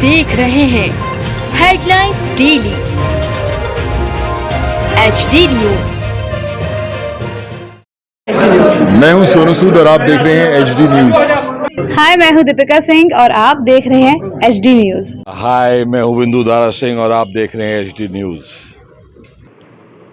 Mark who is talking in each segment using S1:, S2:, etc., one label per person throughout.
S1: देख रहे हैं हेडलाइंस डेली HD न्यूज।
S2: मैं हूं सोनू सूद और आप देख रहे हैं HD न्यूज।
S3: हाय, मैं हूं दीपिका सिंह और आप देख रहे हैं HD न्यूज।
S4: हाय, मैं हूं बिंदु दारा सिंह और आप देख रहे हैं HD न्यूज।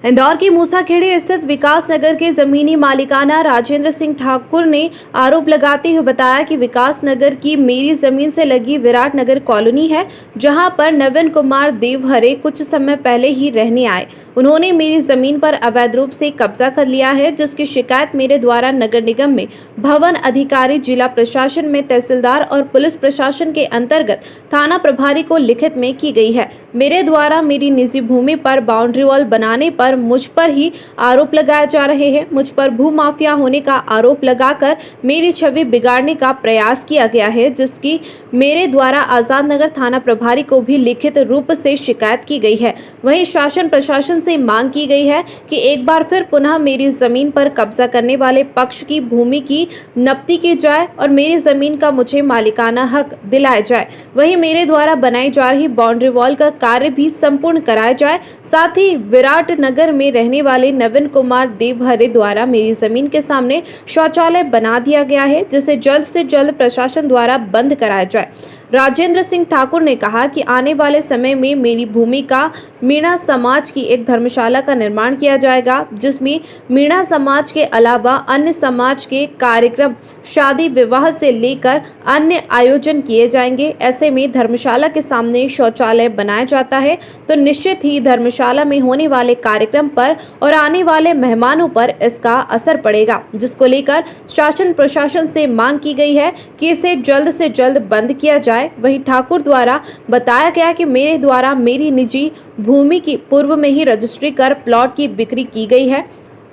S3: इंदौर की मूसाखेड़ी स्थित विकास नगर के जमीनी मालिकाना राजेंद्र सिंह ठाकुर ने आरोप लगाते हुए बताया कि विकास नगर की मेरी जमीन से लगी विराट नगर कॉलोनी है, जहां पर नवीन कुमार देवहरे कुछ समय पहले ही रहने आए। उन्होंने मेरी जमीन पर अवैध रूप से कब्जा कर लिया है, जिसकी शिकायत मेरे द्वारा नगर निगम में भवन अधिकारी, जिला प्रशासन में तहसीलदार और पुलिस प्रशासन के अंतर्गत थाना प्रभारी को लिखित में की गई है। मेरे द्वारा मेरी निजी भूमि पर बाउंड्री वॉल बनाने पर मुझ पर ही आरोप लगाए जा रहे हैं। मुझ पर भूमाफिया होने का आरोप लगाकर मेरी छवि बिगाड़ने का प्रयास किया गया है, जिसकी मेरे द्वारा आजाद नगर थाना प्रभारी को भी लिखित रूप से शिकायत की गई है। वहीं शासन प्रशासन से मांग की गई है कि एक बार फिर पुनः मेरी जमीन पर कब्जा करने वाले पक्ष की भूमि की नब्ती की जाए और मेरी जमीन का मुझे मालिकाना हक दिलाया जाए। वहीं मेरे द्वारा बनाई जा रही बाउंड्री वॉल का कार्य भी संपूर्ण कराया जाए। साथ ही विराट नगर में रहने वाले नवीन कुमार देवहरे द्वारा मेरी जमीन के सामने शौचालय बना दिया गया है, जिसे जल्द से जल्द प्रशासन द्वारा बंद कराया जाए। राजेंद्र सिंह ठाकुर ने कहा कि आने वाले समय में मेरी भूमि का मीणा समाज की एक धर्मशाला का निर्माण किया जाएगा, जिसमें मीणा समाज के अलावा अन्य समाज के कार्यक्रम, शादी विवाह से लेकर अन्य आयोजन किए जाएंगे। ऐसे में धर्मशाला के सामने शौचालय बनाया जाता है तो निश्चित ही धर्मशाला में होने वाले कार्यक्रम पर और आने वाले मेहमानों पर इसका असर पड़ेगा, जिसको लेकर शासन प्रशासन से मांग की गई है कि इसे जल्द से जल्द बंद किया जाए। वहीं ठाकुर द्वारा बताया गया कि मेरे द्वारा मेरी निजी भूमि की पूर्व में ही रजिस्ट्री कर प्लॉट की बिक्री की गई है।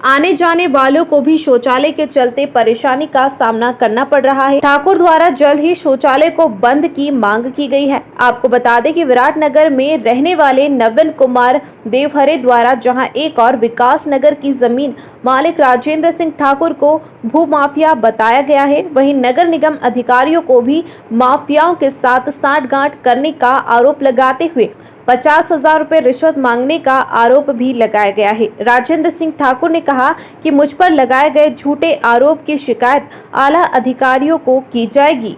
S3: आने जाने वालों को भी शौचालय के चलते परेशानी का सामना करना पड़ रहा है। ठाकुर द्वारा जल्द ही शौचालय को बंद की मांग की गई है। आपको बता दें कि विराट नगर में रहने वाले नवीन कुमार देवहरे द्वारा जहां एक और विकास नगर की जमीन मालिक राजेंद्र सिंह ठाकुर को भूमाफिया बताया गया है, वहीं नगर निगम अधिकारियों को भी माफियाओं के साथ साठगांठ करने का आरोप लगाते हुए 50,000 रुपए रिश्वत मांगने का आरोप भी लगाया गया है। राजेंद्र सिंह ठाकुर ने कहा कि मुझ पर लगाए गए झूठे आरोप की शिकायत आला अधिकारियों को की जाएगी।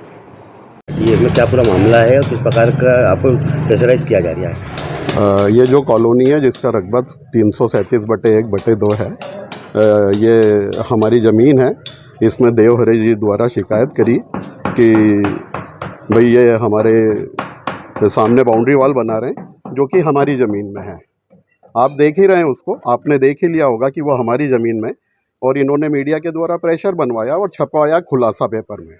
S5: ये क्या पूरा मामला है और किस प्रकार का आपको प्रेशराइज किया जा रहा है?
S6: ये जो कॉलोनी है जिसका रकबा 337/1/2 है, ये हमारी ज़मीन है। इसमें देवहरे जी द्वारा शिकायत करी कि भाई ये हमारे सामने बाउंड्री वॉल बना रहे हैं, जो कि हमारी ज़मीन में है। आप देख ही रहे हैं उसको, आपने देख ही लिया होगा कि वो हमारी ज़मीन में, और इन्होंने मीडिया के द्वारा प्रेशर बनवाया और छपवाया खुलासा पेपर में।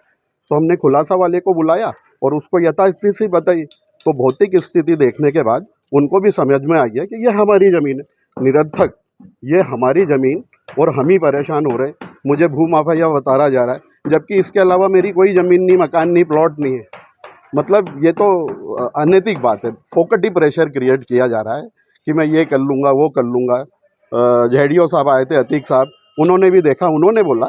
S6: तो हमने खुलासा वाले को बुलाया और उसको यथास्थिति बताई। तो भौतिक स्थिति देखने के बाद उनको भी समझ में आ गया कि ये हमारी ज़मीन है। निरर्थक ये हमारी ज़मीन और हम ही परेशान हो रहे हैं। मुझे भूमाफिया बताया जा रहा है, जबकि इसके अलावा मेरी कोई ज़मीन नहीं, मकान नहीं, प्लॉट नहीं है। मतलब ये तो अनैतिक बात है। फोकट ही प्रेशर क्रिएट किया जा रहा है कि मैं ये कर लूँगा, वो कर लूँगा। जेडीओ साहब आए थे, अतीक साहब, उन्होंने भी देखा। उन्होंने बोला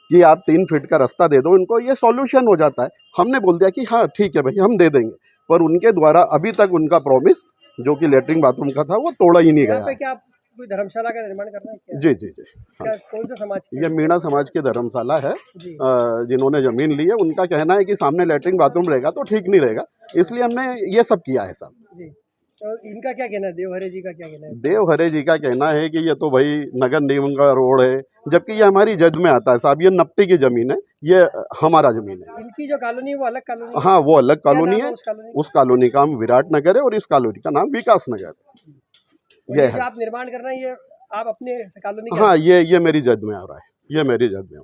S6: कि आप 3 फीट का रास्ता दे दो, इनको ये सॉल्यूशन हो जाता है। हमने बोल दिया कि हाँ ठीक है भाई, हम दे देंगे। पर उनके द्वारा अभी तक उनका प्रॉमिस, जो कि लेटरिन बाथरूम का था, वो तोड़ा ही नहीं गया।
S7: क्या कोई धर्मशाला का निर्माण करना है क्या?
S6: जी जी जी।
S7: क्या कौन सा समाज की?
S6: ये मीणा समाज की धर्मशाला है। जिन्होंने ज़मीन ली है, उनका कहना है कि सामने लेटरिन बाथरूम रहेगा तो ठीक नहीं रहेगा, इसलिए हमने ये सब किया है साहब।
S7: जी, तो इनका क्या कहना है? देवहरे जी का क्या कहना है?
S6: देवहरे जी का कहना है कि ये तो भाई नगर निगम का रोड है, जबकि ये हमारी जद में आता है साहब। ये नब्ती की ज़मीन है, ये हमारा ज़मीन है।
S7: इनकी जो कॉलोनी है वो अलग कॉलोनी है?
S6: हाँ, वो अलग कॉलोनी है।
S7: उस
S6: कॉलोनी का नाम विराट नगर है और इस कॉलोनी का नाम विकास नगर है।
S7: ये है। आप निर्माण कर रहे हैं, ये आप अपने कॉलोनी?
S6: हाँ, ये मेरी जद में आ रहा है, ये मेरी जद में।